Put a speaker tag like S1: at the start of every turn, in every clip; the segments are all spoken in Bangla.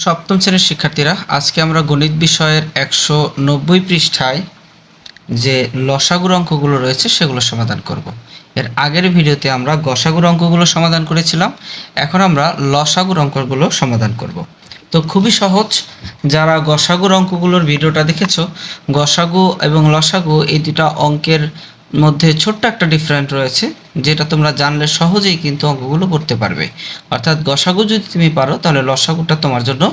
S1: সপ্তম শ্রেণীর শিক্ষার্থীরা, আজকে আমরা গণিত বিষয়ের 190 পৃষ্ঠায় যে লসাগুর অঙ্কগুলো রয়েছে সেগুলো সমাধান করব। এর আগের ভিডিওতে আমরা গসাগুর অঙ্কগুলো সমাধান করেছিলাম, এখন আমরা লসাগুর অঙ্কগুলো সমাধান করব। তো খুবই সহজ, যারা গসাগুর অঙ্কগুলোর ভিডিওটা দেখেছো, গসাগু এবং লসাগু এই দুটা অঙ্কের মধ্যে ছোট্ট একটা ডিফারেন্ট রয়েছে, যেটা তোমরা জানলে সহজেই কিন্তু অঙ্কগুলো করতে পারবে। অর্থাৎ গসাগু যদি তুমি পারো তাহলে লসাগুটা তোমার জন্য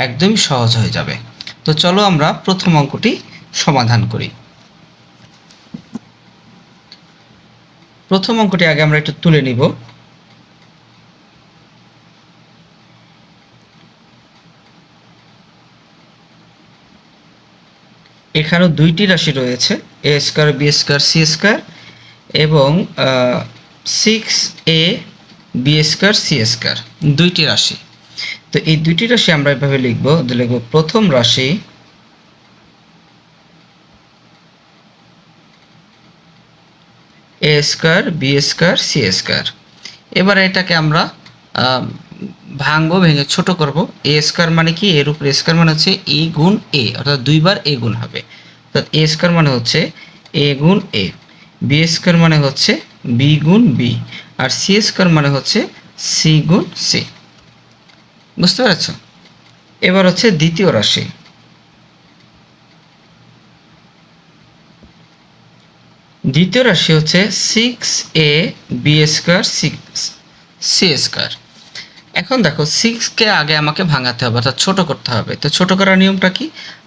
S1: একদমই সহজ হয়ে যাবে। তো চলো আমরা প্রথম অঙ্কটি সমাধান করি। প্রথম অঙ্কটি আগে আমরা একটু তুলে নিব। এখানেও দুইটি রাশি রয়েছে, A square B square C square এবং 6a B square C square, দুইটি রাশি। তো এই দুইটি রাশি আমরা এভাবে লিখব, প্রথম রাশি A square B square C square. এবার এটাকে আমরা ভাঙবো, ভেঙে ছোট করব। এ স্কয়ার মানে কি, এর উপরে স্কয়ার মানে হচ্ছে এ গুণ এ, অর্থাৎ দুইবার এ গুণ হবে। অর্থাৎ এ স্কয়ার মানে হচ্ছে এ গুণ এ, বি স্কয়ার মানে হচ্ছে বি গুণ বি, আর সি স্কয়ার মানে হচ্ছে সি গুণ সি। বুঝতে পেরেছ? এবার হচ্ছে দ্বিতীয় রাশি, দ্বিতীয় রাশি হচ্ছে 6a B square C square. এখন দেখো 6কে আগে আমাকে ভাঙাতে হবে, অর্থাৎ ছোট করতে হবে। তো ছোট করার নিয়মটা কি,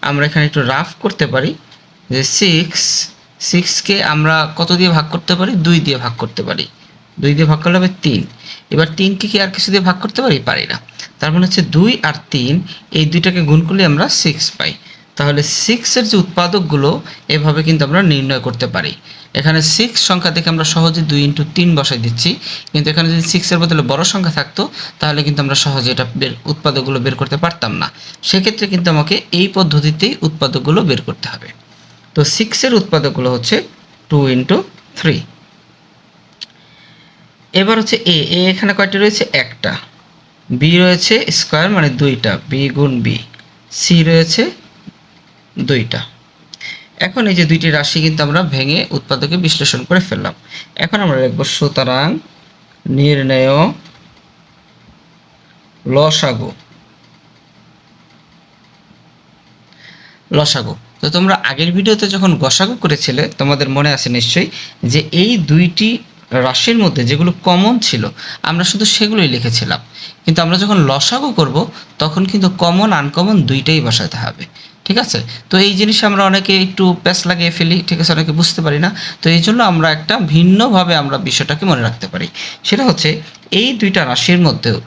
S1: আমরা এখানে একটু রাফ করতে পারি যে 6কে আমরা কত দিয়ে ভাগ করতে পারি, 2 দিয়ে ভাগ করতে পারি। 2 দিয়ে ভাগ করলে হবে 3। এবার 3কে কি আর কিছু দিয়ে ভাগ করতে পারি না। তার মানে হচ্ছে 2 আর 3 এই দুইটাকে গুণ করলে আমরা 6 পাই। তাহলে 6-এর যে উৎপাদকগুলো এভাবে কিন্তু আমরা নির্ণয় করতে পারি। এখানে 6 সংখ্যা থেকে আমরা সহজে 2 × 3 বসাই দিচ্ছি, কিন্তু এখানে যদি 6-এর বদলে বড় সংখ্যা থাকতো তাহলে কিন্তু আমরা সহজে এটা উৎপাদকগুলো বের করতে পারতাম না। সেক্ষেত্রে কিন্তু আমাকে এই পদ্ধতিতেই উৎপাদকগুলো বের করতে হবে। তো 6-এর উৎপাদকগুলো হচ্ছে 2 × 3। এবার হচ্ছে এ এখানে কয়টি রয়েছে, একটা। বি রয়েছে স্কয়ার মানে 2টা, বি গুণ বি। সি রয়েছে 2টা। এখন এই যে দুইটি রাশি কিন্তু আমরা ভেঙে উৎপাদকে বিশ্লেষণ করে ফেললাম। এখন আমরা লিখব সুতরাং নির্ণেয় লসাগু। লসাগু, তো তোমরা আগের ভিডিওতে যখন গসাগু করেছিলে তোমাদের মনে আছে নিশ্চয়ই যে এই দুইটি রাশির মধ্যে যেগুলো কমন ছিল আমরা শুধু সেগুলোই লিখেছিলাম, কিন্তু আমরা যখন লসাগু করব তখন কিন্তু কমন আনকমন দুইটাই বসাতে হবে। ঠিক আছে? তো এই জিনিস আমরা অনেকে একটু প্যাচ লাগিয়ে ফেলি, ঠিক আছে, অনেকে বুঝতে পারি না। তো এই জন্য আমরা একটা ভিন্নভাবে আমরা বিষয়টাকে মনে রাখতে পারি। সেটা হচ্ছে এই দুইটা রাশির মধ্যেও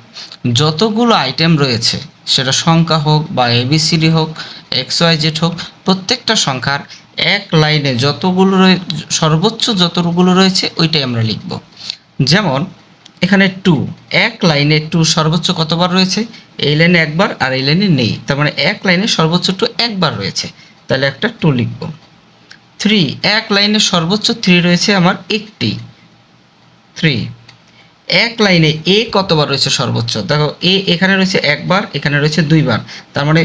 S1: যতগুলো আইটেম রয়েছে, সেটা সংখ্যা হোক বা এবিসিডি হোক, XYZ হোক, প্রত্যেকটা সংখ্যার এক লাইনে যতগুলো সর্বোচ্চ যতগুলো রয়েছে ওইটাই আমরা লিখব। যেমন এখানে 2, এক লাইনে 2 সর্বোচ্চ কতবার রয়েছে, এই লাইনে একবার আর এই লাইনে নেই, তার মানে এক লাইনে সর্বোচ্চ 2 একবার রয়েছে, তাহলে একটা 2 লিখব। 3, এক লাইনে সর্বোচ্চ 3 রয়েছে আমার একটি, 3। এক লাইনে এ কতবার রয়েছে সর্বোচ্চ, দেখো এ এখানে রয়েছে একবার, এখানে রয়েছে 2বার, তার মানে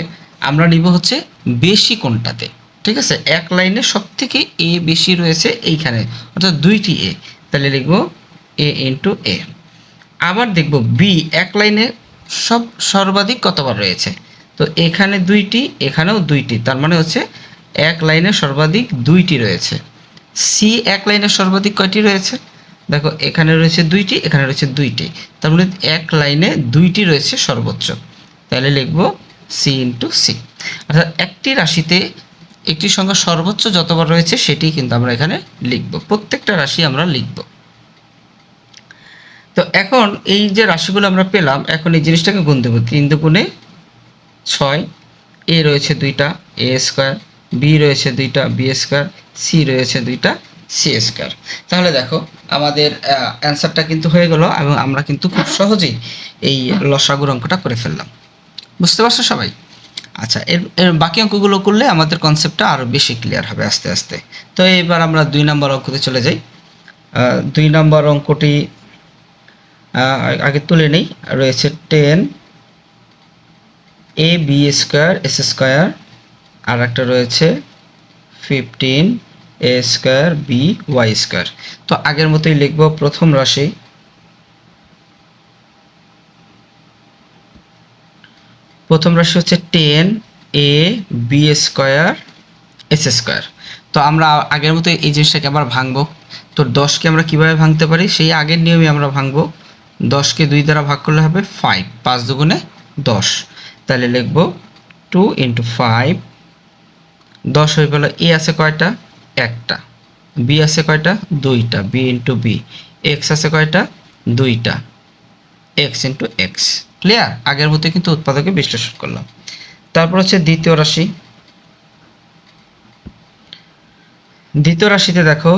S1: আমরা নিব হচ্ছে বেশি কোনটাতে। ঠিক আছে? এক লাইনে সব থেকে এ বেশি রয়েছে এইখানে, অর্থাৎ 2টি এ, তাহলে লিখব এ ইন্টু এ। আবার দেখব বি, এক লাইনে সর্বাধিক কতবার রয়েছে, তো এখানে 2টি, এখানেও 2টি, তার মানে হচ্ছে এক লাইনে সর্বাধিক 2টি রয়েছে। সি, এক লাইনে সর্বাধিক কয়টি রয়েছে, দেখো এখানে রয়েছে 2টি, এখানে রয়েছে 2টি, তার মানে এক লাইনে 2টি রয়েছে সর্বোচ্চ, তাহলে লিখব সি ইন্টু সি। অর্থাৎ একটি রাশিতে একটি সংখ্যা সর্বোচ্চ যতবার রয়েছে সেটি কিন্তু আমরা এখানে লিখব, প্রত্যেকটা রাশি আমরা লিখব। তো এখন এই যে রাশিগুলো আমরা পেলাম, এখন এই জিনিসটাকে গুণ দেবো। 3 দুগুণে 6, এ রয়েছে 2টা, এ স্কয়ার, বি রয়েছে 2টা, বি স্কয়ার, সি রয়েছে 2টা, সি স্কয়ার। তাহলে দেখো আমাদের অ্যান্সারটা কিন্তু হয়ে গেল, এবং আমরা কিন্তু খুব সহজেই এই লসাগুর অঙ্কটা করে ফেললাম। বুঝতে পারছো সবাই? আচ্ছা, এর বাকি অঙ্কগুলো করলে আমাদের কনসেপ্টটা আরও বেশি ক্লিয়ার হবে আস্তে আস্তে। তো এবার আমরা 2 নম্বর অঙ্কতে চলে যাই। 2 নম্বর অঙ্কটি আগে তুলে নেই, রয়েছে 10 A B square S square, আর একটা রয়েছে 15 এ স্কোয়ার বি ওয়াই স্কোয়ার। তো আগের মতোই লিখব প্রথম রাশি, হচ্ছে 10 A B square S square. তো আমরা আগের মতো এই জিনিসটাকে আবার ভাঙবো। তো 10কে আমরা কিভাবে ভাঙতে পারি, সেই আগের নিয়মে আমরা ভাঙবো। 10কে 2 দ্বারা ভাগ করলে হবে 5, 5 দুগুণে 10। তাহলে লিখব 2 × 5, 10 হয়ে গেল। এ আছে কয়টা? একটা। বি আছে কয়টা? দুইটা, বি ইন্টু বি। এক্স আছে কয়টা? দুইটা, এক্স ইন্টু এক্স। ক্লিয়ার? আগের মতো কিন্তু উৎপাদকে বিশ্লেষণ করলাম। তারপর হচ্ছে দ্বিতীয় রাশি। দ্বিতীয় রাশিতে দেখো,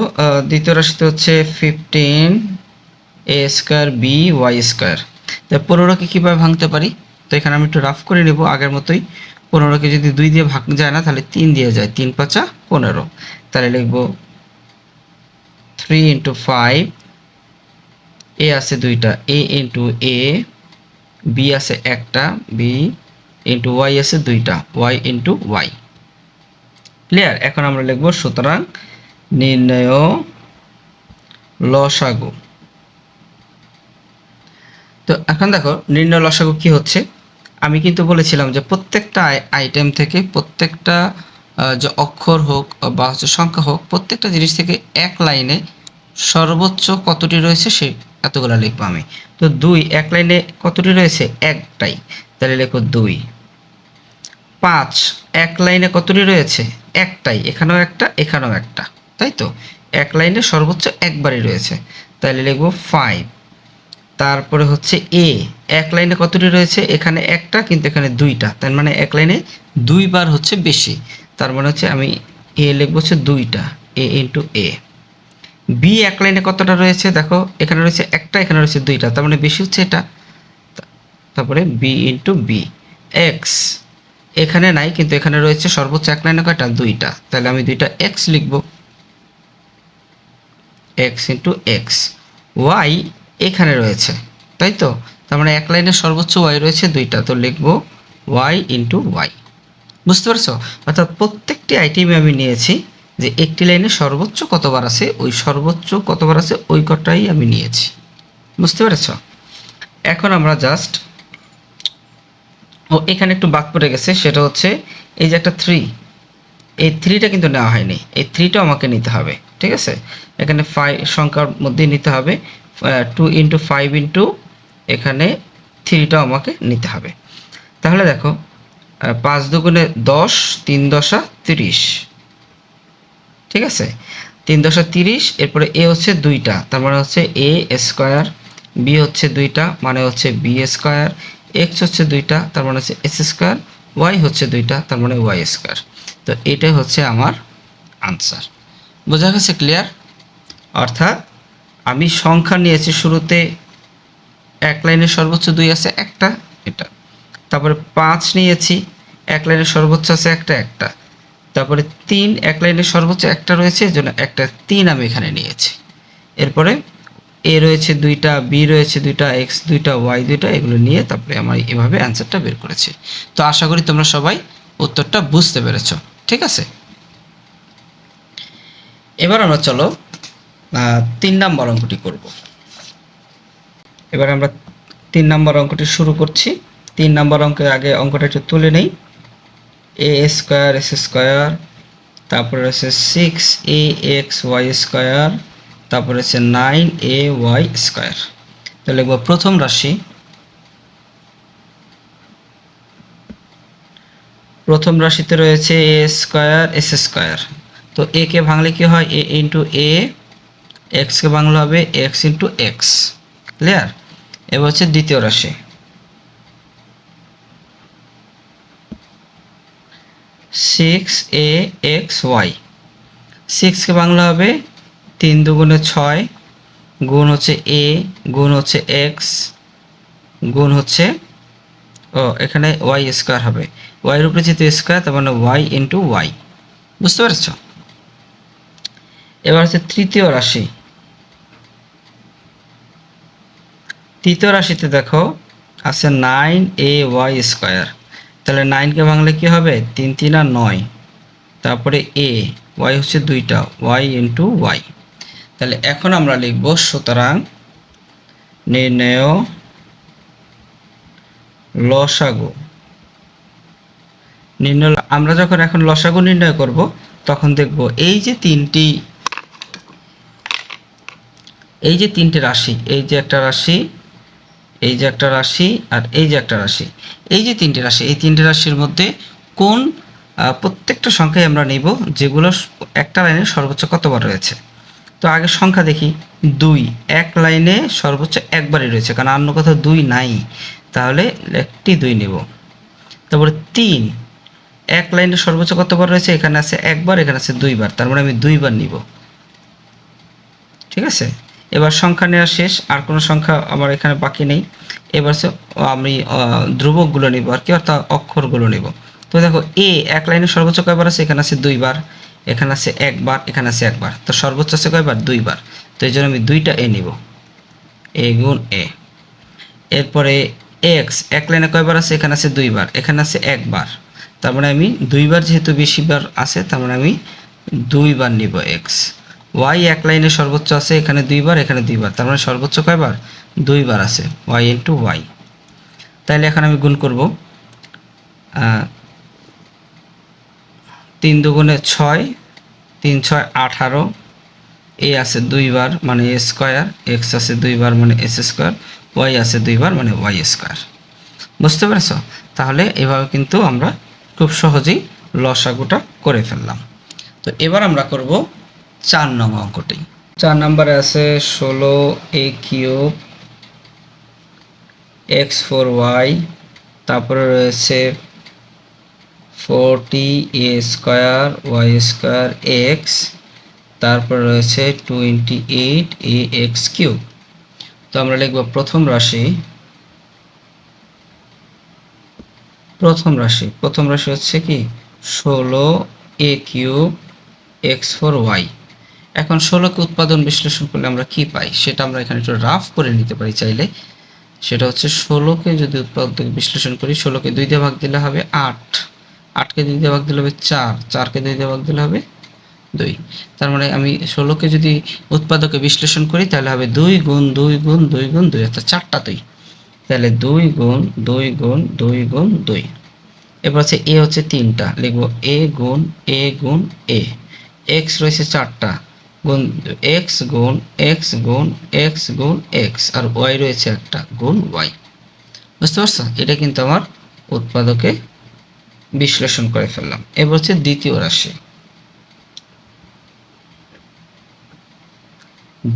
S1: দ্বিতীয় রাশিতে হচ্ছে 15 এ স্কোয়ার বি ওয়াই স্কোয়ার। তো 15কে কীভাবে ভাঙতে পারি? তো এখানে আমি একটু রাফ করে নেব আগের মতোই। 15কে যদি 2 দিয়ে ভাগ যায় না, তাহলে 3 দিয়ে যায়, 3 × 5 = 15। তাহলে লিখব 3 × 5, এ আছে দুইটা, এ ইন্টু এ, বি আছে একটা, বি ইন্টু ওয়াই আছে দুইটা, ওয়াই ইন্টু ওয়াই। ক্লিয়ার? এখন আমরা লিখব সুতরাং নির্ণয় লসাগু। তো এখন দেখো নির্ণয় লসাগু কি হচ্ছে। আমি কিন্তু বলেছিলাম যে প্রত্যেকটা আইটেম থেকে, প্রত্যেকটা যে অক্ষর হোক বা হচ্ছে সংখ্যা হোক, প্রত্যেকটা জিনিস থেকে এক লাইনে সর্বোচ্চ কতটি রয়েছে সে এতগুলো লিখবো আমি। তো 2 এক লাইনে কতটি রয়েছে? একটাই, তাহলে লিখো 2। 5 এক লাইনে কতটি রয়েছে? একটাই, এখানেও একটা, এখানেও একটা, তাই তো? এক লাইনে সর্বোচ্চ একবারই রয়েছে, তাহলে লিখবো 5। তারপরে হচ্ছে এ, এক লাইনে কতটি রয়েছে? এখানে একটা, কিন্তু এখানে দুইটা, তার মানে এক লাইনে দুইবার হচ্ছে বেশি, তার মানে হচ্ছে আমি এ লিখবো হচ্ছে দুইটা, এ ইন্টু এ। বি এক লাইনে কতটা রয়েছে? দেখো এখানে রয়েছে একটা, এখানে রয়েছে দুইটা, তার মানে বেশি হচ্ছে এটা। তারপরে বি ইন্টু বি। এক্স এখানে নাই, কিন্তু এখানে রয়েছে সর্বোচ্চ এক লাইনে কয়টা? দুইটা, তাহলে আমি দুইটা এক্স লিখব, এক্স ইন্টু এক্স। ওয়াই এখানে রয়েছে, তাই তো? তার মানে এক লাইনে সর্বোচ্চ ওয়াই রয়েছে দুইটা, তো লিখব ওয়াই ইন্টু ওয়াই। বুঝতে পারছো? অর্থাৎ প্রত্যেকটি আইটেমে আমি নিয়েছি যে একটি লাইনে সর্বোচ্চ কতবার আছে, ওই সর্বোচ্চ কতবার আছে ওই কটাই আমি নিয়েছি। বুঝতে পেরেছ? এখন আমরা জাস্ট, ও এখানে একটু বাদ পড়ে গেছে, সেটা হচ্ছে এই যে একটা 3, এই 3টা কিন্তু নেওয়া হয়নি, এই 3টা আমাকে নিতে হবে। ঠিক আছে? এখানে 5 সংখ্যার মধ্যে নিতে হবে, 2 × 5 ইন্টু এখানে 3টাও আমাকে নিতে হবে। তাহলে দেখো 5 দুগুণে 10, 3 × 30। ঠিক আছে? 3 × 30। এরপরে এ হচ্ছে দুইটা, তার মানে হচ্ছে এ স্কোয়ার, বি হচ্ছে দুইটা, মানে হচ্ছে বি স্কোয়ার, এক্স হচ্ছে দুইটা, তার মানে হচ্ছে এস স্কোয়ার, ওয়াই হচ্ছে দুইটা, তার মানে ওয়াই স্কোয়ার। তো এটাই হচ্ছে আমার আনসার। বোঝা গেছে? ক্লিয়ার? অর্থাৎ আমি সংখ্যা নিয়েছি, শুরুতে এক লাইনের সর্বোচ্চ 2 আছে একটা, এটা। তারপরে 5 নিয়েছি, এক লাইনের সর্বোচ্চ আছে একটা, একটা। তারপরে 3 এক লাইনের সর্বোচ্চ একটা রয়েছে, এজন্য একটা 3 আমি এখানে নিয়েছি। এরপরে এ রয়েছে দুইটা, বি রয়েছে দুইটা, এক্স দুইটা, ওয়াই দুইটা, এগুলো নিয়ে তারপরে আমি এভাবে অ্যান্সারটা বের করেছি। তো আশা করি তোমরা সবাই উত্তরটা বুঝতে পেরেছো। ঠিক আছে? এবার আমরা চলো 3 নম্বর অঙ্কটি করব। এবার আমরা 3 নম্বর অঙ্কটি শুরু করছি। 3 নম্বর অঙ্কের আগে অঙ্কটা একটু তুলে নেই। এ স্কোয়ার এস স্কোয়ার, তারপরে হচ্ছে 6ax ওয়াই স্কোয়ার, তারপরে হচ্ছে 9ay স্কোয়ার। তো লিখব প্রথম রাশি, প্রথম রাশিতে রয়েছে এ স্কোয়ার এস স্কোয়ার। তো এ কে ভাঙলে কি হয়? এ ইন্টু এ, এক্সকে ভাঙলে হবে এক্স ইন্টু এক্স। ক্লিয়ার? এবার হচ্ছে দ্বিতীয় রাশি, 6ax y। 6কে বাংলা হবে 3 দুগুণে 6, গুণ হচ্ছে এ, গুণ হচ্ছে এক্স, গুণ হচ্ছে, এখানে ওয়াই স্কোয়ার হবে, ওয়াইয়ের উপরে যেহেতু স্কোয়ার, তার মানে ওয়াই ইন্টু ওয়াই। বুঝতে পারছ? এবার হচ্ছে তৃতীয় রাশি। তৃতীয় রাশিতে দেখো আছে 9ay স্কোয়ার। তাহলে 9কে ভাঙলে কি হবে, 3 3 আর 9, তারপরে এ, ওয়াই হচ্ছে 2টা, ওয়াই ইন্টু ওয়াই। তাহলে এখন আমরা লিখব সুতরাং নির্ণেয় লসাগু। আমরা যখন এখন লসাগু নির্ণয় করব তখন দেখব এই যে তিনটি রাশি, এই যে একটা রাশি, এই যে একটা রাশি, আর এই যে একটা রাশি, এই যে তিনটি রাশি, এই তিনটি রাশির মধ্যে কোন প্রত্যেকটা সংখ্যাই আমরা নিব যেগুলো একটা লাইনে সর্বোচ্চ কতবার রয়েছে। তো আগে সংখ্যা দেখি, 2 এক লাইনে সর্বোচ্চ একবারই রয়েছে, কারণ অন্য কোথাও 2 নাই, তাহলে একটি 2 নেব। তারপরে 3 এক লাইনে সর্বোচ্চ কতবার রয়েছে, এখানে আছে একবার, এখানে আছে 2 বার, তার মানে আমি 2 বার নিব। ঠিক আছে, এবার সংখ্যা নেওয়া শেষ, আর কোনো সংখ্যা আমার এখানে বাকি নেই। এবার আমি ধ্রুবকগুলো নিব আর কি, অর্থাৎ অক্ষরগুলো নিব। তো দেখো এ এক লাইনে সর্বোচ্চ কয়বার আছে, এখানে আছে 2 বার, এখানে আছে একবার, এখানে আছে একবার, তো সর্বোচ্চ আছে কয়বার, 2 বার। তো এই জন্য আমি 2টা এ নিব, এ গুণ এ। এরপরে এক্স এক লাইনে কয়বার আছে, এখানে আছে 2 বার, এখানে আছে একবার, তার মানে আমি 2 বার, যেহেতু বেশি বার আছে তার মানে আমি 2 বার নিব এক্স। ওয়াই এক লাইনে সর্বোচ্চ আছে, এখানে 2 বার, এখানে 2 বার, তার মানে সর্বোচ্চ কয়বার, 2 বার আছে, ওয়াই ইন্টু ওয়াই। তাইলে এখন আমি গুণ করব, 3 দুগুণে 6, 3 6 18, এ আছে 2 বার মানে এ স্কোয়ার, এক্স আছে 2 বার মানে এস স্কোয়ার, ওয়াই আছে 2 বার মানে ওয়াই স্কোয়ার। বুঝতে পেরেছ? তাহলে এভাবে কিন্তু আমরা খুব সহজেই লসাগুটা করে ফেললাম। তো এবার আমরা করব 4 নং অঙ্কটি। 4 নম্বরে আছে 16 এ কিউব এক্স 4y, তারপরে রয়েছে 40 এ স্কোয়ার ওয়াই স্কোয়ার এক্স, তারপর রয়েছে 28 এ এক্স কিউব। তো আমরা লিখব প্রথম রাশি হচ্ছে কি 16 এ কিউব এক্স 4y। এখন 16কে উৎপাদন বিশ্লেষণ করলে আমরা কি পাই সেটা আমরা এখানে একটু রাফ করে নিতে পারি চাইলে। সেটা হচ্ছে 16কে যদি উৎপাদক বিশ্লেষণ করি, 16কে 2 দিয়ে ভাগ দিলে হবে 8, 8কে 2 দিয়ে ভাগ দিলে হবে 4, 4কে 2 দিয়ে ভাগ দিলে হবে 2। তার মানে আমি 16কে যদি উৎপাদকে বিশ্লেষণ করি তাহলে হবে 2 গুণ 2 গুণ 2 গুণ 2, অর্থাৎ 4টা 2। তাহলে 2 গুণ 2 গুণ 2 গুণ 2। এরপর হচ্ছে এ হচ্ছে 3টা, লিখব এ গুণ এ। এক্স রয়েছে 4টা, গুণ এক্স গুণ এক্স গুণ এক্স গুণ এক্স, আর ওয়াই রয়েছে একটা, গুণ ওয়াই। বুঝতে পারছো? এটা কিন্তু আমার উৎপাদকে বিশ্লেষণ করে ফেললাম। এবার হচ্ছে দ্বিতীয় রাশি।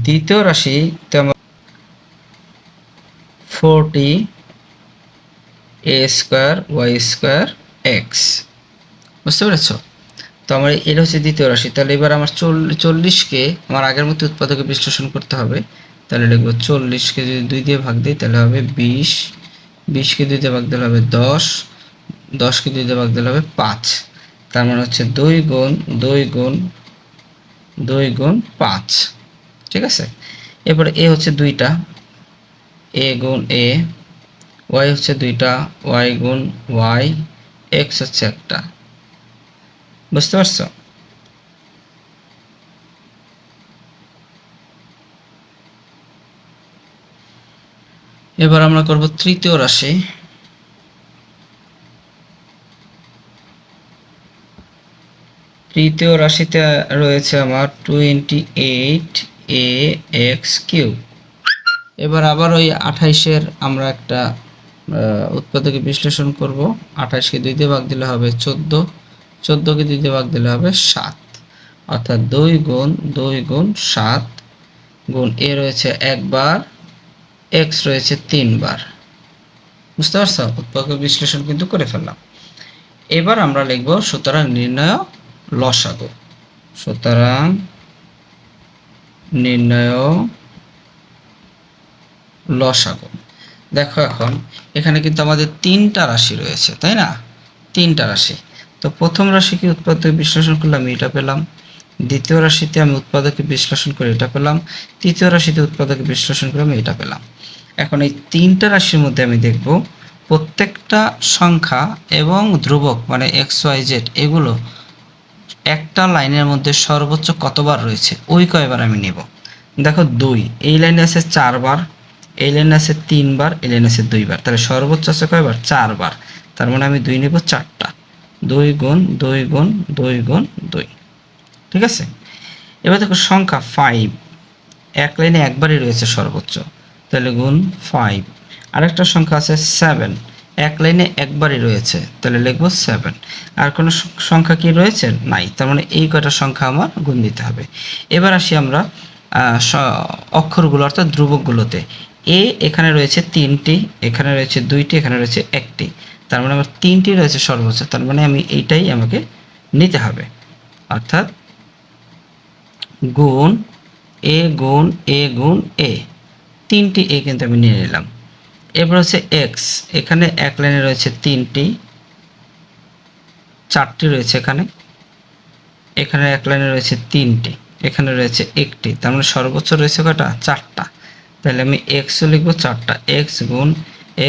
S1: দ্বিতীয় রাশিতে আমার 40 এ স্কোয়ার ওয়াই স্কোয়ার এক্স। বুঝতে পেরেছ? তো আমার এটা হচ্ছে দ্বিতীয় রাশি। তাহলে এবার আমার 40কে আমার আগের মতো উৎপাদকে বিশ্লেষণ করতে হবে। তাহলে লিখব 40কে যদি 2 দিয়ে ভাগ দিই তাহলে হবে 20, 20কে 2 দিয়ে ভাগ দিলে হবে 10, 10কে 2 দিয়ে ভাগ দিলে হবে 5। তার মানে হচ্ছে 2 গুণ 2 গুণ 2 গুণ 5। ঠিক আছে, এরপরে এ হচ্ছে 2টা, এ গুণ এ, ওয়াই হচ্ছে 2টা, ওয়াই গুণ ওয়াই, এক্স হচ্ছে একটা। বুঝতে পারছো? এবার আমরা করব তৃতীয় রাশি। তৃতীয় রাশিতে রয়েছে আমার 28 এ এক্স কিউব। এবার আবার ওই 28-এর আমরা একটা উৎপাদকে বিশ্লেষণ করব। 28কে 2 দিয়ে ভাগ দিলে হবে 14, 14কে 2 দিয়ে ভাগ দিলে হবে 7, অর্থাৎ 2 গুণ 2 গুণ 7 গুণ এ রয়েছে একবার, এক্স রয়েছে 3 বার। বুঝতে পারছো? উৎপাদক বিশ্লেষণ কিন্তু করে ফেললাম। এবার আমরা লিখব সুতরাং নির্ণয় লসাগু। সুতরাং নির্ণয় লসাগু। দেখো এখন এখানে কিন্তু আমাদের 3টা রাশি রয়েছে, তাই না? 3টা রাশি। তো প্রথম রাশিকে উৎপাদকে বিশ্লেষণ করলে আমি এটা পেলাম, দ্বিতীয় রাশিতে আমি উৎপাদকে বিশ্লেষণ করে এটা পেলাম, তৃতীয় রাশিতে উৎপাদকে বিশ্লেষণ করে আমি এটা পেলাম। এখন এই 3টা রাশির মধ্যে আমি দেখব প্রত্যেকটা সংখ্যা এবং ধ্রুবক মানে এক্স ওয়াই জেড এগুলো একটা লাইনের মধ্যে সর্বোচ্চ কতবার রয়েছে ওই কয়বার আমি নেব। দেখো 2 এই লাইনে আছে 4 বার, এই লাইনে আছে 3 বার, এই লাইনে আছে 2 বার, তাহলে সর্বোচ্চ আছে কয়বার 4 বার। তার মানে আমি 2 নেব 4টা, 2 গুণ 2 গুণ 2 গুণ 2। ঠিক আছে, এবার দেখো সংখ্যা 5 এক লাইনে একবারই রয়েছে সর্বোচ্চ, তাহলে গুণ 5। আরেকটা সংখ্যা আছে 7 এক লাইনে একবারই রয়েছে, তাহলে লিখব 7। আর কোনো সংখ্যা কি রয়েছে নাই, তার মানে এই কয়টা সংখ্যা আমার গুণ দিতে হবে। এবার আসি আমরা অক্ষরগুলো অর্থাৎ ধ্রুবকগুলোতে। এ এখানে রয়েছে 3টি, এখানে রয়েছে 2টি, এখানে রয়েছে 1টি, তার মানে আমার 3টি রয়েছে সর্বোচ্চ, তার মানে আমি এইটাই আমাকে নিতে হবে, অর্থাৎ গুণ এ গুণ এ গুণ এ, 3টি এ কিন্তু আমি নিয়ে নিলাম। এরপর হচ্ছে এক্স, এখানে এক লাইনে রয়েছে 3টি, 4টি রয়েছে এখানে, এখানে এক লাইনে রয়েছে 3টি, এখানে রয়েছে 1টি, তার মানে সর্বোচ্চ রয়েছে কয়টা 4টা, তাহলে আমি এক্সও লিখবো 4টা, এক্স গুণ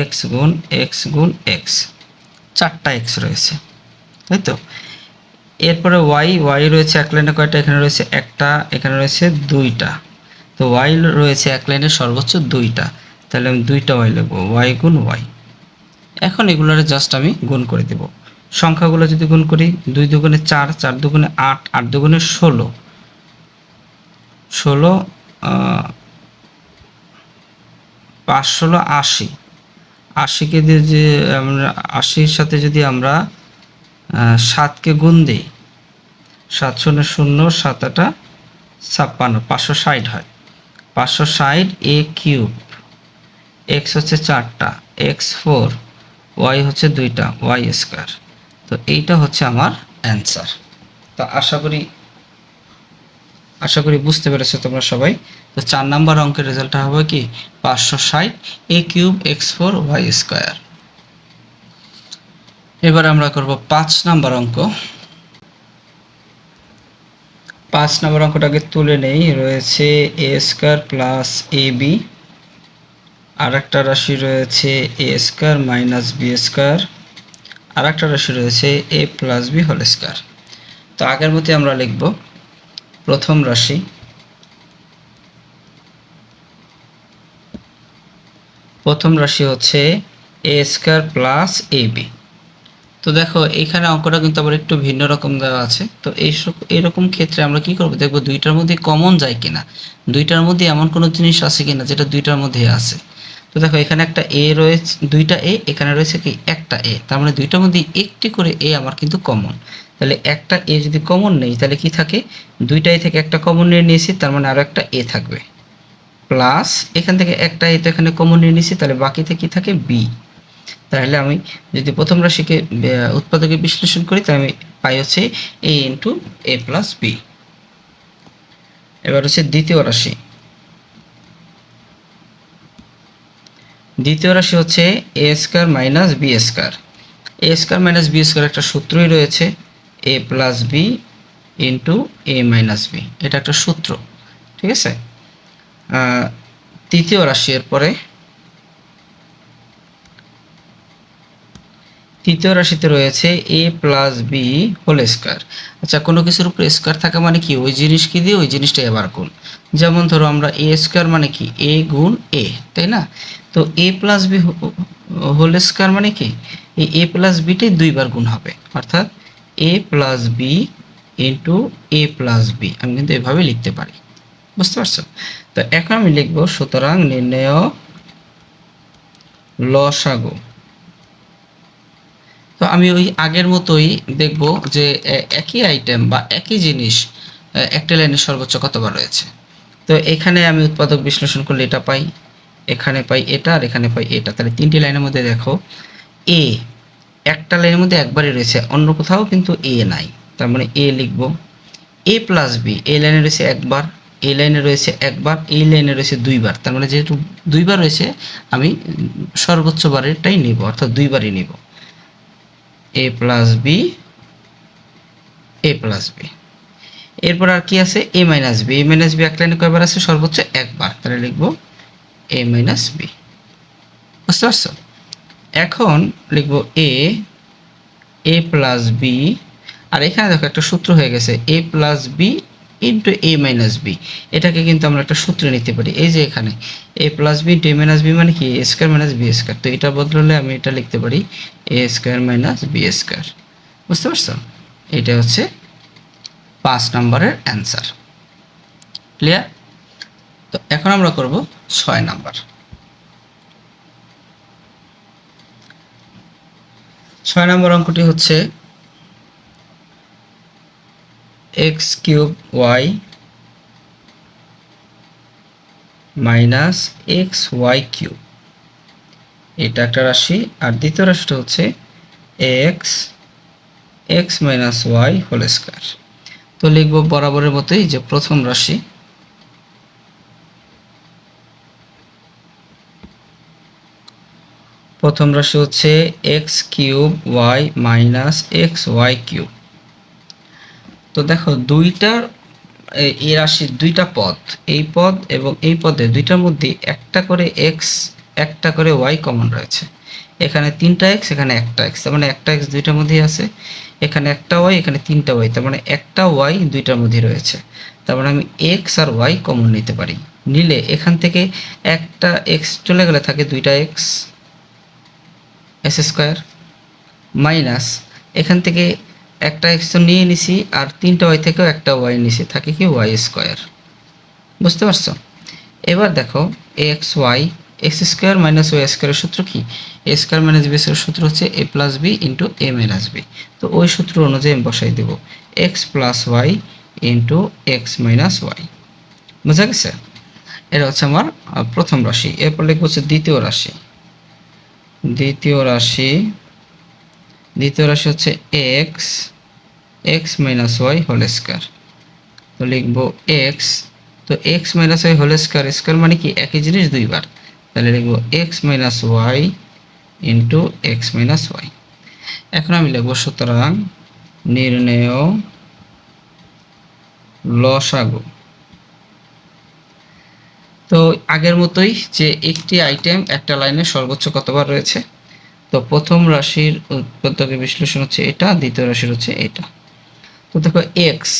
S1: এক্স গুণ এক্স গুণ এক্স, 4টা এক্স রয়েছে, তাই তো। এরপরে ওয়াই, ওয়াই রয়েছে এক লাইনে কয়টা, এখানে রয়েছে 1টা, এখানে রয়েছে 2টা, তো ওয়াই রয়েছে এক লাইনে সর্বোচ্চ 2টা, তাহলে আমি 2টা ওয়াই লিখবো, ওয়াই গুণ ওয়াই। এখন এগুলোর জাস্ট আমি গুণ করে দেব। সংখ্যাগুলো যদি গুণ করি 2 দুগুণে 4, 4 দুগুণে 8, 8 দুগুণে 16, 16 5 16 80, 80কে দিয়ে যে আমরা 80-র সাথে যদি আমরা 7কে গুণ দিই, 7 শূন্য 0, 7 8 56, 560 হয়, 560 এ কিউব, এক্স হচ্ছে 4টা, এক্স 4, ওয়াই হচ্ছে 2টা, ওয়াই স্কোয়ার। তো এইটা হচ্ছে আমার অ্যান্সার। তো আশা করি বুঝতে পেরেছো তোমরা সবাই। তো 4 নাম্বার অঙ্কের রেজাল্টটা হবে কি 560 এ কিউব এক্স 4 ওয়াই স্কোয়ার। এবার আমরা করব 5 নাম্বার অঙ্ক। 5 নাম্বার অঙ্কটাকে তুলে নেই, রয়েছে এ স্কোয়ার প্লাস এ বি, আর একটা রাশি রয়েছে এ স্কোয়ার মাইনাস বি স্কোয়ার, আর একটা রাশি রয়েছে এ প্লাস বি হোল স্কোয়ার। তো আগের মতো আমরা লিখব প্রথম রাশি, হচ্ছে A square plus A B. তো দেখো এখানে অঙ্কটা কিন্তু আবার একটু ভিন্ন রকম দেওয়া আছে। তো এইরকম ক্ষেত্রে আমরা কি করব, দেখব দুইটার মধ্যে কমন যায় কিনা, দুইটার মধ্যে এমন কোনো জিনিস আছে কিনা যেটা দুইটার মধ্যে আছে। তো দেখো এখানে একটা এ রয়েছে, 2টা এ, এখানে রয়েছে কি একটা এ, তার মানে দুইটার মধ্যে একটি করে এ আমার কিন্তু কমন। তাহলে একটা এ যদি কমন নেই তাহলে কি থাকে, 2টাই থেকে একটা কমন নিয়ে নিয়েছি, তার মানে আরো একটা এ থাকবে, প্লাস এখান থেকে একটা এ তো এখানে কমন নিয়ে নিয়েছি, তাহলে বাকিতে কি থাকে বি। তাহলে আমি যদি প্রথম রাশিকে উৎপাদকে বিশ্লেষণ করি তাহলে আমি পাই হচ্ছে এ ইন্টু এ প্লাস বি। এবার হচ্ছে দ্বিতীয় রাশি, হচ্ছে A square minus B square. A square minus B square একটা সূত্রই রয়েছে, এ প্লাস বি ইন্টু এ মাইনাস বি, এটা একটা সূত্র, ঠিক আছে। তৃতীয় রাশি, এরপরে তৃতীয় রাশিতে রয়েছে এ প্লাস বি হোল স্কোয়ার। আচ্ছা, কোনো কিছুর উপরে স্কোয়ার থাকা মানে কি ওই জিনিসকে দিয়ে ওই জিনিসটা এবার গুণ। যেমন ধরো আমরা এ স্কোয়ার মানে কি এ গুণ এ, তাই না। তো এ প্লাস বি হোল স্কোয়ার মানে কি এই এ প্লাস বিটাই 2বার গুণ হবে, অর্থাৎ A plus B into A plus B, আমি কিন্তু এভাবে লিখতে পারি, বুঝতে পারছো। তো এখন আমি লিখবো সুতরাং নির্ণেয় লসাগু। তো আমি ওই আগের মতোই দেখব যে একই আইটেম বা একই জিনিস একটা লাইনে সর্বোচ্চ কতবার রয়েছে। তো এখানে আমি উৎপাদক বিশ্লেষণ করলে এটা পাই, এখানে পাই এটা, আর এখানে পাই এটা, তাহলে 3টি লাইনের মধ্যে দেখো এ একটা লাইনের মধ্যে একবারই রয়েছে, অন্য কোথাও কিন্তু এ নাই, তার মানে এ লিখব। এ প্লাস বি এই লাইনে রয়েছে একবার, এই লাইনে রয়েছে একবার, এই লাইনে রয়েছে 2বার, তার মানে যেহেতু 2বার রয়েছে আমি সর্বোচ্চ বারেরটাই নিব, অর্থাৎ 2বারই নিব। এ প্লাস বি, এ প্লাস বি। এরপর আর কি আছে এ মাইনাস বি, এ মাইনাস বি এক লাইনে কয়বার আছে সর্বোচ্চ একবার, তাহলে লিখব এ মাইনাস বি, বুঝতে পারছো। এখন লিখব এ প্লাস বি, আর এখানে দেখো একটা সূত্র হয়ে গেছে এ প্লাস বি ইন্টু এ মাইনাস বি। এটাকে কিন্তু আমরা একটা সূত্রে নিতে পারি, এই যে এখানে এ প্লাস বি ইন্টু এ মাইনাস বি মানে কি এ স্কোয়ার মাইনাস বি স্কোয়ার। তো এটা বদলালে আমি এটা লিখতে পারি A square minus B square. বুঝতে পারছো? এটা হচ্ছে 5 নম্বরের অ্যান্সার। ক্লিয়ার? তো এখন আমরা করব 6 নাম্বার। 6 নম্বর অঙ্কটি হচ্ছে x cube y minus x y cube, এটা একটা রাশি। আর দ্বিতীয় রাশিটা হচ্ছে x x minus y whole square. তো লিখব বরাবরের মতোই যে প্রথম রাশি, প্রথম রাশি হচ্ছে x cube y minus x y cube. তো দেখো দুইটার এই রাশির দুইটা পদ, এই পদ এবং এই পদে দুইটার মধ্যে একটা করে এক্স একটা করে ওয়াই কমন রয়েছে। এখানে 3টা এক্স, এখানে একটা এক্স, তার মানে একটা এক্স দুইটার মধ্যেই আছে। এখানে একটা ওয়াই, এখানে 3টা ওয়াই, তার মানে একটা ওয়াই দুইটার মধ্যে রয়েছে। তার মানে আমি এক্স আর ওয়াই কমন নিতে পারি। নিলে এখান থেকে একটা এক্স চলে গেলে থাকে 2টা এক্স এস স্কোয়ার, মাইনাস এখান থেকে একটা এক্স তো নিয়ে নিছি আর 3টা ওয়াই থেকেও একটা ওয়াই নিছি, থাকে কি ওয়াই স্কোয়ার। বুঝতে পারছো? এবার দেখো x y x square minus y স্কোয়ারের সূত্র কি? এ স্কোয়ার মাইনাস বি স্কোয়ারের সূত্র হচ্ছে a plus B into A minus B. তো ওই সূত্র অনুযায়ী আমি বসাই দেবো x plus y into x minus y. বোঝা গেছে? এটা হচ্ছে আমার প্রথম রাশি। এরপর লিখবো হচ্ছে দ্বিতীয় রাশি। দ্বিতীয় রাশি হচ্ছে x x minus y whole square. তো লিখবো এক্স, তো x minus y whole square, square মানে কি একই জিনিস দুইবার, তাহলে লিখবো x minus y into x minus y. এখন আমি লিখবো সুতরাং নির্ণেয় লসাগু। তো আগের মতোই যে একটি আইটেম একটা লাইনে সর্বোচ্চ কতবার রয়েছে। তো প্রথম রাশির উৎপাদকের বিশ্লেষণ হচ্ছে এটা, দ্বিতীয় রাশির হচ্ছে এটা। তো দেখো এক্স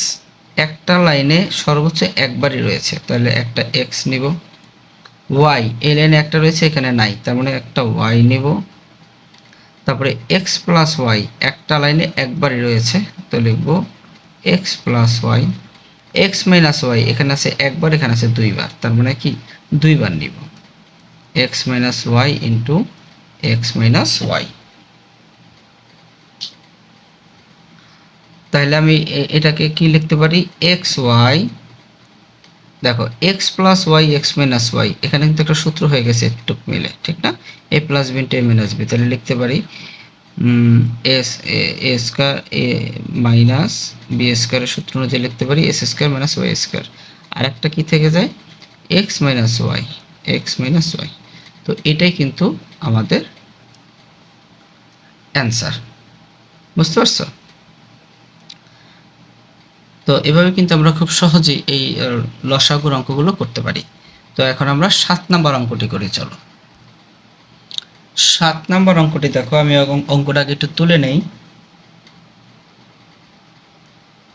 S1: একটা লাইনে সর্বোচ্চ একবারই রয়েছে, তাহলে একটা এক্স নিব। ওয়াই এই লাইনে একটা রয়েছে, এখানে নাই, তার মানে একটা ওয়াই নিব। তারপরে এক্স প্লাস ওয়াই একটা লাইনে একবারই রয়েছে, তো লিখবো x plus y. X minus y এখানে আছে একবার, এখানে আছে দুইবার, তার মানে কি দুইবার নিব x minus y into x minus y. তাহলে আমি এটাকে কি লিখতে পারি এক্স ওয়াই, দেখো x plus y x minus y, এখানে কিন্তু একটা সূত্র হয়ে গেছে একটু মিলে, ঠিক না? A plus B into A minus B, তাহলে লিখতে পারি S A square A minus B স্কোয়ারের সূত্র অনুযায়ী লিখতে পারি S square minus Y square. আর একটা কি থেকে যায় X minus Y, x minus Y. তো এটাই কিন্তু আমাদের অ্যান্সার। বুঝতে পারছো? তো এভাবে কিন্তু আমরা খুব সহজেই এই লসাগুর অঙ্কগুলো করতে পারি। তো এখন আমরা 7 নম্বর অঙ্কটি করি, চলো। 7 নম্বর অঙ্কটি দেখো, আমি অঙ্কটাকে একটু তুলে নেই।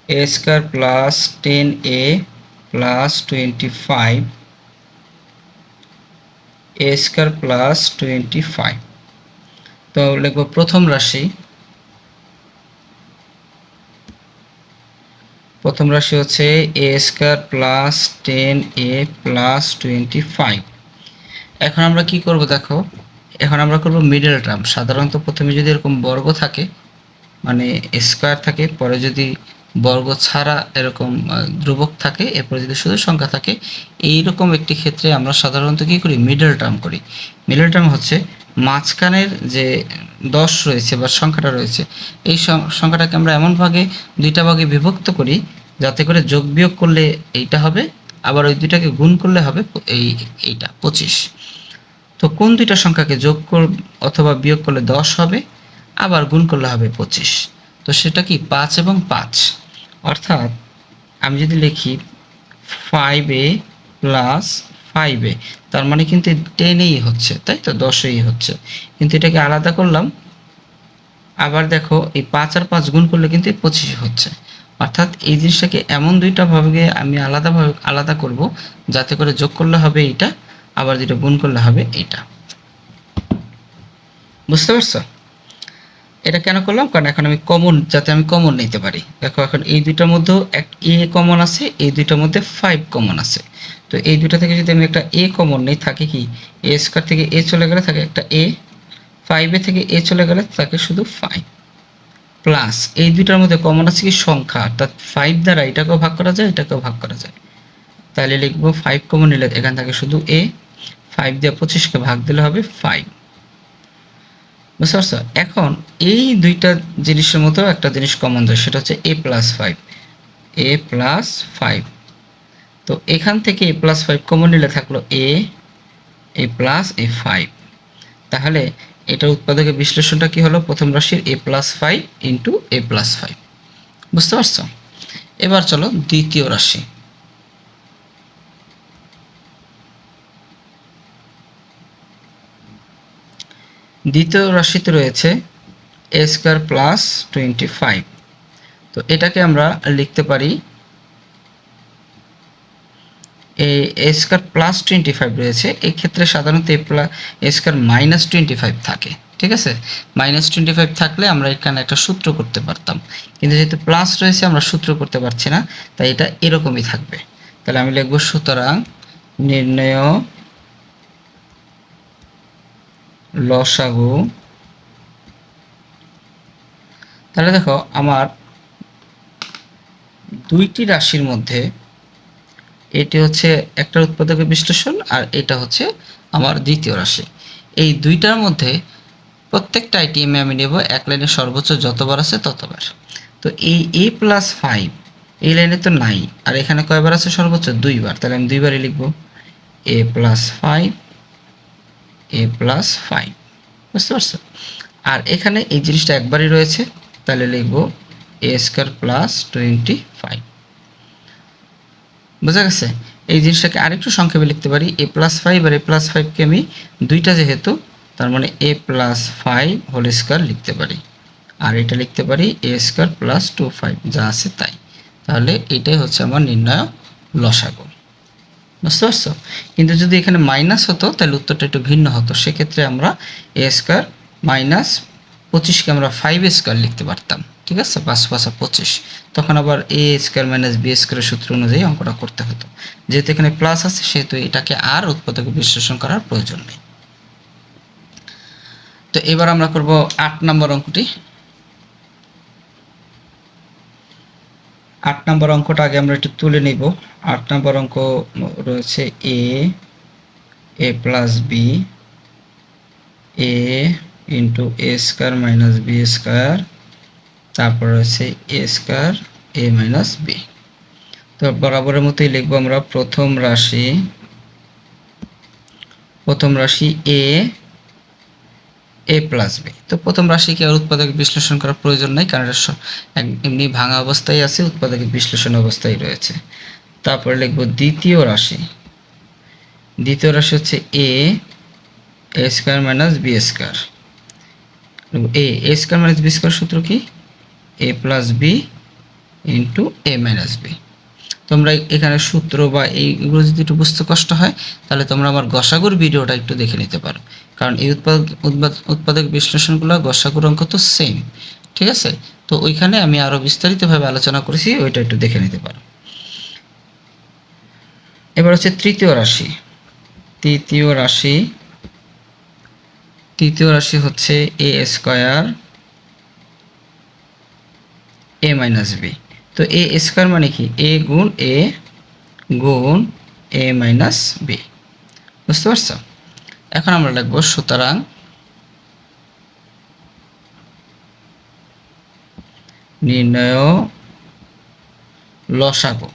S1: এ স্কোয়ার প্লাস 10a প্লাস 25 এ স্কোয়ার প্লাস 25। তো লিখব প্রথম রাশি, প্রথম রাশি হচ্ছে A square plus 10a plus 25। এখন আমরা কি করব দেখো, এখন আমরা করব মিডল টার্ম। সাধারণত প্রথমে যদি এরকম বর্গ থাকে মানে স্কোয়ার থাকে, পরে যদি বর্গ ছাড়া এরকম ধ্রুবক থাকে, এরপরে যদি শুধু সংখ্যা থাকে, এইরকম একটি ক্ষেত্রে আমরা সাধারণত কি করি মিডল টার্ম করি। মিডল টার্ম হচ্ছে মাঝখানের যে 10 রয়েছে বা সংখ্যাটা রয়েছে, এই সংখ্যাটাকে আমরা এমন দুইটা ভাগে বিভক্ত করি যাতে করে যোগ বিয়োগ করলে এইটা হবে, আবার ওই দুইটাকে গুণ করলে হবে এইটা 25। তো কোন দুইটা সংখ্যাকে যোগ অথবা বিয়োগ করলে 10 হবে, আবার গুণ করলে হবে 25। তো সেটা কি 5 এবং 5, অর্থাৎ আমি যদি লিখি 5a প্লাস 5-এ, তার মানে কিন্তু 10-এই হচ্ছে, তাই তো 10-এই হচ্ছে। কিন্তু এটাকে আলাদা করলাম, আবার দেখো এই 5 আর 5 গুণ করলে কিন্তু 25 হচ্ছে। অর্থাৎ এই জিনিসটাকে এমন দুইটা ভাগে আমি আলাদা করব, যাতে করে যোগ করলে হবে এইটা, আবার যেটা গুণ করলে হবে এইটা। বুঝতে পারছো? এটা কেন করলাম? কারণ এখন আমি যাতে আমি কমন নিতে পারি। দেখো এখন এই দুইটার মধ্যেও এক এ কমন আছে, এই দুইটার মধ্যে 5 কমন আছে। তো এই দুইটা থেকে যদি আমি একটা এ কমন নেই, থাকে কি এ স্কয়ার থেকে এ চলে গেলে থাকে একটা এ, 5 থেকে এ চলে গেলে থাকে শুধু 5, প্লাস এই দুইটার মধ্যে কমন আছে কি সংখ্যা, অর্থাৎ 5 দ্বারা এটাকেও ভাগ করা যায়, এটাকেও ভাগ করা যায়। তাহলে লিখবো 5 কমন নিলে এখান থেকে শুধু এ, 5 দিয়ে 25কে ভাগ দিলে হবে 5। বুঝতে পারছো? এখন এই দুইটা জিনিসের মতো একটা জিনিস কমন যায়, সেটা হচ্ছে a প্লাস 5, a প্লাস 5। তো এখান থেকে a প্লাস 5 কমন নিলে থাকলো a প্লাস a 5। তাহলে এটার উৎপাদকের বিশ্লেষণটা কি হলো? প্রথম রাশির a plus 5 into a plus 5। বুঝতে পারছো? এবার চলো দ্বিতীয় রাশি। দ্বিতীয় রাশিতে রয়েছে a স্কয়ার প্লাস 25। তো এটাকে আমরা লিখতে পারি a স্কয়ার প্লাস 25 রয়েছে, এই ক্ষেত্রে সাধারণত a স্কয়ার মাইনাস 25 থাকে। ঠিক আছে, মাইনাস 25 থাকলে আমরা এখানে একটা সূত্র করতে পারতাম, কিন্তু যেহেতু প্লাস রয়েছে আমরা সূত্র করতে পারছি না, তাই এটা এরকমই থাকবে। তাহলে আমি লিখব সুতরাং নির্ণয় লসাগু। তাহলে দেখো আমার দুইটি রাশির মধ্যে এটি হচ্ছে একটা উৎপাদকের বিশ্লেষণ, আর এটা হচ্ছে আমার দ্বিতীয় রাশি। এই দুইটার মধ্যে প্রত্যেকটা আইটেমে আমি নেব এক লাইনে সর্বোচ্চ যতবার আছে ততবার। তো এই a প্লাস 5 এই লাইনে তো নাই, আর এখানে কয়বার আছে? সর্বোচ্চ 2বার। তাহলে আমি 2বারই লিখব a প্লাস 5, a প্লাস 5। বুঝতে পারছো? আর এখানে এই জিনিসটা একবারই রয়েছে, তাহলে লিখব a স্কয়ার প্লাস 25। বোঝা গেছে? এই জিনিসটাকে আরেকটু সংক্ষেপে লিখতে পারি, a প্লাস 5 আর a প্লাস 5কে আমি দুইটা যেহেতু, তার মানে a প্লাস 5 হোল স্কয়ার লিখতে পারি, আর এটা লিখতে পারি a স্কয়ার প্লাস 25, যা আছে তাই। তাহলে এটাই হচ্ছে আমার নির্ণয় লসাগু। বুঝতে পারছো? কিন্তু যদি এখানে মাইনাস হতো তাহলে উত্তরটা একটু ভিন্ন হতো। সেক্ষেত্রে আমরা a স্কয়ার মাইনাস 25কে আমরা 5 স্কয়ার লিখতে পারতাম। ঠিক আছে, 5 5 25। তখন আবার a স্কয়ার মাইনাস b স্কয়ারের সূত্র অনুযায়ী অঙ্কটা করতে হতো। যেহেতু এখানে প্লাস আছে, সেহেতু এটাকে আর উৎপাদকে বিশ্লেষণ করার প্রয়োজন নেই। তো এবার আমরা করব 8 নম্বর অঙ্কটি। 8 নম্বর অঙ্কটা আগে আমরা একটু তুলে নিব। 8 নম্বর অঙ্ক রয়েছে a plus b, a into a square minus b square, তারপর রয়েছে a square a minus b। তো বরাবরের মতোই লিখবো আমরা প্রথম রাশি a প্লাস b। তো প্রথম রাশিকে আর উৎপাদক বিশ্লেষণ করার প্রয়োজন নাই, কারণ এটা এমনি ভাঙা অবস্থায় আছে, উৎপাদক বিশ্লেষণ অবস্থায় রয়েছে। তারপরে লিখব দ্বিতীয় রাশি হচ্ছে a square minus b square. a square minus b square সূত্র কি? a plus b into a minus b। তোমরা এখানে সূত্র বা এইগুলো যদি একটু বুঝতে কষ্ট হয়, তাহলে তোমরা আমার গসাগুর ভিডিওটা একটু দেখে নিতে পারো, কারণ এই উৎপাদক বিশ্লেষণগুলো গসাগুর অঙ্ক তো সেম। ঠিক আছে, তো ওইখানে আমি আরও বিস্তারিতভাবে আলোচনা করেছি, ওইটা একটু দেখে নিতে পারো। এবার হচ্ছে তৃতীয় রাশি হচ্ছে a square a minus b। তো a স্কয়ার মানে কি? a গুণ a মাইনাস b। বুঝতে পারছো? এখন আমরা লিখব সুতরাং নির্ণয় লসাগু।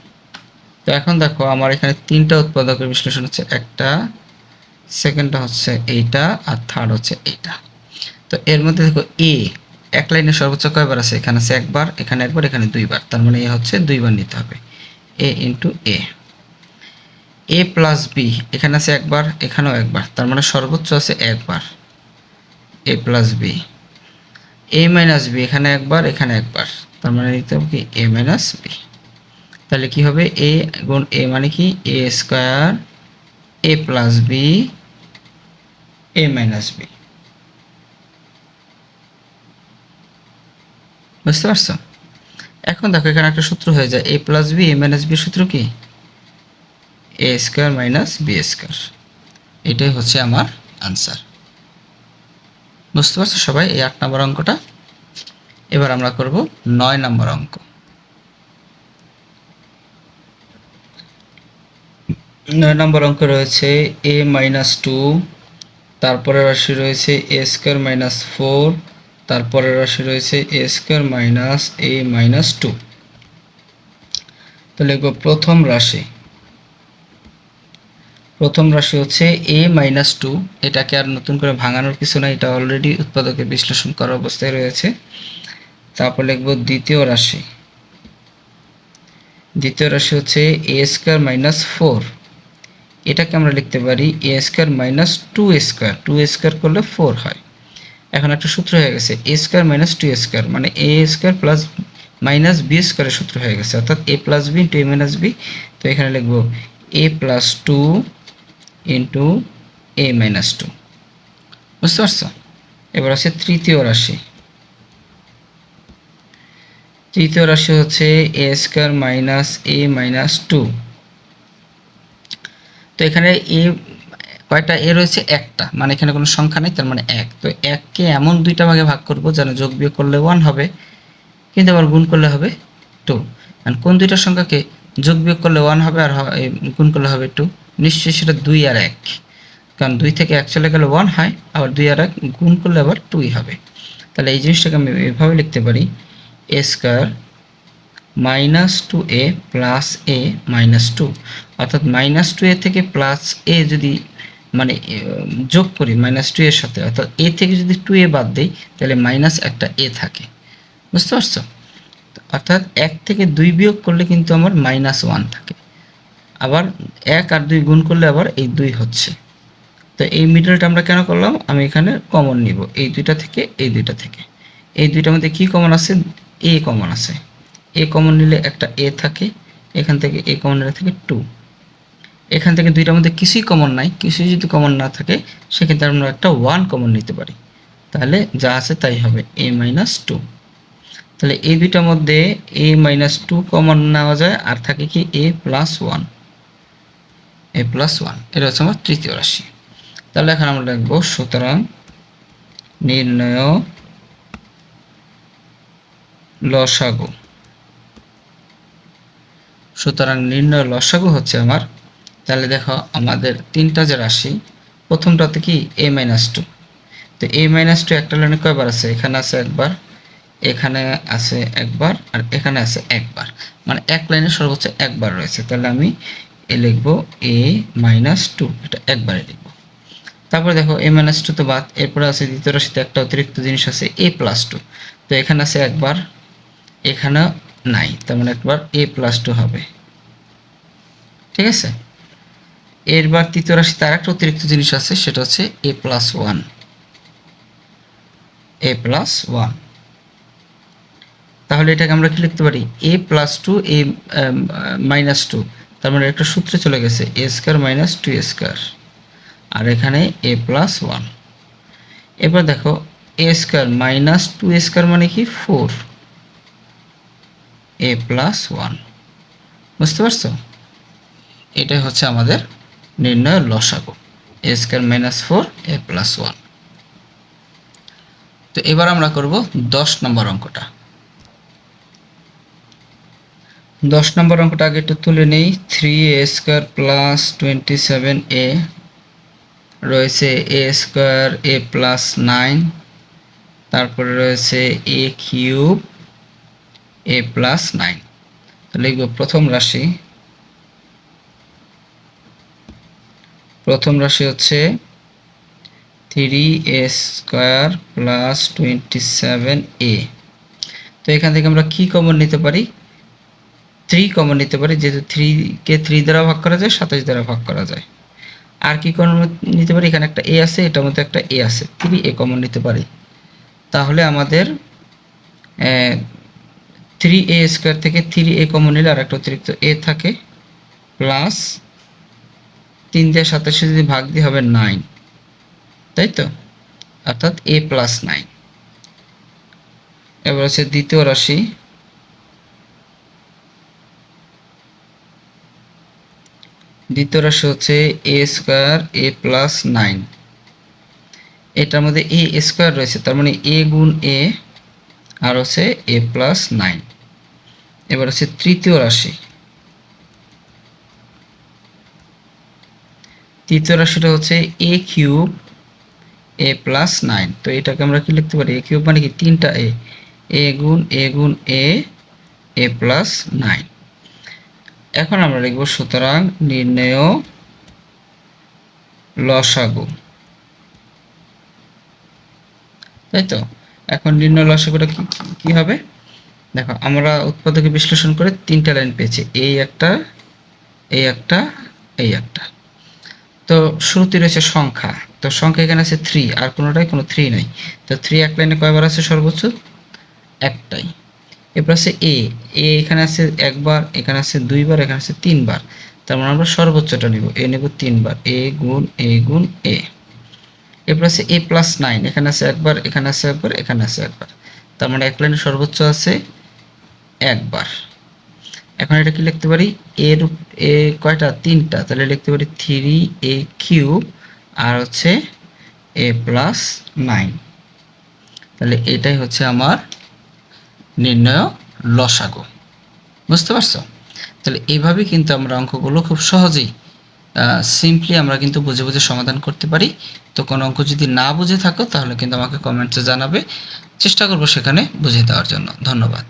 S1: তো এখন দেখো আমার এখানে তিনটা উৎপাদকের বিশ্লেষণ হচ্ছে, একটা, সেকেন্ডটা হচ্ছে এইটা, আর থার্ড হচ্ছে এইটা। তো এর মধ্যে দেখো a এক লাইনে সর্বোচ্চ কয়বার আছে? এখানে আছে একবার, এখানে একবার, এখানে দুইবার, তার মানে এ হচ্ছে দুইবার নিতে হবে, a into a। A plus b এখানে আছে একবার, এখানেও একবার, তার মানে সর্বোচ্চ আছে একবার এ প্লাস বি। এ মাইনাস বি এখানে একবার, এখানে একবার, তার মানে নিতে হবে কি এ মাইনাস বি। তাহলে কি হবে এ গুণ এ মানে কি এ square A plus B A minus B. বুঝতে পারছো? এখন দেখো এখানে একটা সূত্র হয়ে যায় এ plus B A minus B সূত্র কি এ স্কোয়ার মাইনাস বি স্কোয়ার। এটাই হচ্ছে আমার আনসার। বুঝতে পারছো সবাই এই 8 নম্বর অঙ্কটা? এবার আমরা করব 9 নম্বর অঙ্ক। 9 নম্বর অঙ্ক রয়েছে এ মাইনাস টু, তারপরে রাশি রয়েছে এ স্কোয়ার মাইনাস ফোর, তারপরে রাশি রয়েছে এ square minus A minus two. তো লিখব প্রথম রাশি। প্রথম রাশি হচ্ছে এ মাইনাস টু, এটাকে আর নতুন করে ভাঙানোর কিছু না, এটা অলরেডি উৎপাদকে বিশ্লেষণ করা অবস্থায় রয়েছে। তারপর লিখব দ্বিতীয় রাশি। দ্বিতীয় রাশি হচ্ছে এ স্কোয়ার মাইনাস ফোর, এটাকে আমরা লিখতে পারি A square minus two square, two square করলে ফোর হয়। এখন একটা সূত্র হয়ে গেছে A square minus two square মানে A square plus minus B স্কোয়ারের সূত্র হয়ে গেছে, অর্থাৎ A plus B into A minus B. তো এখানে লিখব A plus two into A minus two. বুঝতে পারছো? এবার আছে তৃতীয় রাশি। তৃতীয় রাশি হচ্ছে A square minus A minus two. তো এখানে এ কয়টা এ রয়েছে একটা, মানে এখানে কোনো সংখ্যা নেই, তার মানে এক। তো এককে এমন দুইটা ভাগে ভাগ করব যেন যোগ বিয়োগ করলে 1 হবে, কিন্তু আবার গুণ করলে হবে 2। আর কোন দুইটা সংখ্যাকে যোগ বিয়োগ করলে 1 হবে আর গুণ করলে হবে 2? নিশ্চয়ই সেটা 2 আর 1, কারণ 2 থেকে 1 চলে গেলে 1 হয়, আবার 2 আর 1 গুণ করলে আবার 2ই হবে। তাহলে এই জিনিসটাকে আমি এভাবে লিখতে পারি A square minus two A plus A minus two, অর্থাৎ মাইনাস টু এ থেকে প্লাস এ যদি মানে যোগ করি মাইনাস টু এর সাথে, অর্থাৎ এ থেকে যদি 2a বাদ দিই তাহলে মাইনাস একটা এ থাকে। বুঝতে পারছো? অর্থাৎ 1 থেকে 2 বিয়োগ করলে কিন্তু আমার মাইনাস 1 থাকে, আবার 1 আর 2 গুণ করলে আবার এই 2 হচ্ছে। তো এই মিডলটা আমরা কেন করলাম, আমি এখানে কমন নিব এই দুইটা থেকে এই দুইটা থেকে। এই দুইটার মধ্যে কি কমন আছে? এ কমন আছে। এ কমন নিলে একটা এ থাকে, এখান থেকে এ কমন নিলে থাকে 2। এখান থেকে দুইটার মধ্যে কিছুই কমন নাই, কিছুই যদি কমন না থাকে সেক্ষেত্রে আমরা একটা 1 কমন নিতে পারি, তাহলে যা আছে তাই হবে এ মাইনাস টু। তাহলে এই দুইটার মধ্যে এ মাইনাস টু কমন নেওয়া যায়, আর থাকে কি এ প্লাস ওয়ান। এ প্লাস ওয়ান, এটা হচ্ছে আমার তৃতীয় রাশি। তাহলে এখন আমরা লিখব সুতরাং নির্ণয় লসাগু। সুতরাং নির্ণয় লসাগু হচ্ছে আমার, তাহলে দেখো আমাদের তিনটা যে রাশি, প্রথমটাতে কি এ মাইনাস টু। তো এ মাইনাস টু একটা লাইনে কয়বার আছে? এখানে আছে একবার, এখানে আছে একবার, আর এখানে আছে একবার, মানে এক লাইনে সর্বোচ্চ একবার রয়েছে। তাহলে আমি এ লিখব এ মাইনাস টু, এটা একবারে লিখব। তারপরে দেখো এ মাইনাস টু তো বাদ, এরপরে আছে দ্বিতীয় রাশিতে একটা অতিরিক্ত জিনিস আছে এ প্লাস টু। তো এখানে আছে একবার, এখানে নাই, তার মানে একবার এ প্লাস টু হবে। ঠিক আছে? এরবার তৃতীয় রাশিতে আর একটা অতিরিক্ত জিনিস আছে, সেটা হচ্ছে a plus one. A plus one, তাহলে এটাকে আমরা কি লিখতে পারি এ প্লাস টু এ মাইনাস টু, তার মানে একটা সূত্রে চলে গেছে A square minus two square, আর এখানে এ প্লাস ওয়ান। এবার দেখো এ স্কোয়ার মাইনাস টু স্কোয়ার মানে কি 4, এ প্লাস ওয়ান। বুঝতে পারছো? এটাই হচ্ছে আমাদের নির্ণয় লসাগু, এ স্কোয়ার মাইনাস 4 এ প্লাস ওয়ান। তো এবার আমরা করব 10 নম্বর অঙ্কটা। 10 নম্বর অঙ্কটা আগে একটু তুলে নেই। 3a স্কোয়ার প্লাস 27a রয়েছে এ স্কোয়ার এ প্লাস 9, তারপরে রয়েছে এ কিউব এ প্লাস 9। লিখব প্রথম রাশি। প্রথম রাশি হচ্ছে 3a স্কোয়ার প্লাস 27a। তো এখান থেকে আমরা কি কমন নিতে পারি? 3 কমন নিতে পারি, যেহেতু 3 কে 3 দ্বারা ভাগ করা যায়, 27 দ্বারা ভাগ করা যায়। আর কি কমন নিতে পারি, এখানে একটা a আছে, এটার মধ্যে একটা a আছে, 3a কমন নিতে পারি। তাহলে আমাদের 3a স্কয়ার থেকে 3a কমন নিলে আর একটা অতিরিক্ত a থাকে, প্লাস 3 দিয়ে 27 যদি ভাগ দিই হবে 9, তাই তো, অর্থাৎ a প্লাস 9। এবার হচ্ছে দ্বিতীয় রাশি, দ্বিতীয় রাশি হচ্ছে a স্কয়ার a প্লাস 9। এটার মধ্যে a স্কয়ার রয়েছে, তার মানে a গুণ a আর হচ্ছে a প্লাস 9। এবার হচ্ছে তৃতীয় রাশি, তৃতীয় রাশিটা হচ্ছে a কিউব a প্লাস 9। তো এটাকে আমরা কি লিখতে পারি, a কিউব মানে কি 3টা a গুণ a প্লাস 9। এখন আমরা লিখব সুতরাং নির্ণেয় লসাগু, তাই তো। এখন নির্ণয় লসাগুটা কি হবে, দেখো আমরা উৎপাদকে বিশ্লেষণ করে 3টা লাইন পেয়েছি, এই একটা, এই একটা, এই একটা। তো শুরুতে রয়েছে সংখ্যা, তো সংখ্যা এখানে আছে 3, আর কোনোটাই কোনো 3 নাই, তো 3 এক লাইনে কয়বার আছে, সর্বোচ্চ একটাই। এরপর আছে এ এখানে আছে একবার, এখানে আছে 2 বার, এখানে আছে 3 বার, তার মানে আমরা সর্বোচ্চটা নিব, এ নেব 3 বার, এ গুণ এ। এরপর আছে a প্লাস 9, এখানে আছে একবার, এখানে আছে একবার, এখানে আছে একবার, তার মানে এক লাইনে সর্বোচ্চ আছে একবার। এখন এটা কি লিখতে পারি, এ কয়টা, 3টা, তাহলে লিখতে পারি 3a কিউব আর হচ্ছে a প্লাস 9। তাহলে এটাই হচ্ছে আমার নির্ণয় লসাগু, বুঝতে পারছো? তাহলে এইভাবে কিন্তু আমরা অঙ্কগুলো খুব সহজেই সিম্পলি আমরা কিন্তু বুঝে বুঝে সমাধান করতে পারি। তো কোনো অঙ্ক যদি না বুঝে থাকো তাহলে কিন্তু আমাকে কমেন্টসে জানাবে, চেষ্টা করব সেখানে বুঝিয়ে দেওয়ার জন্য। ধন্যবাদ।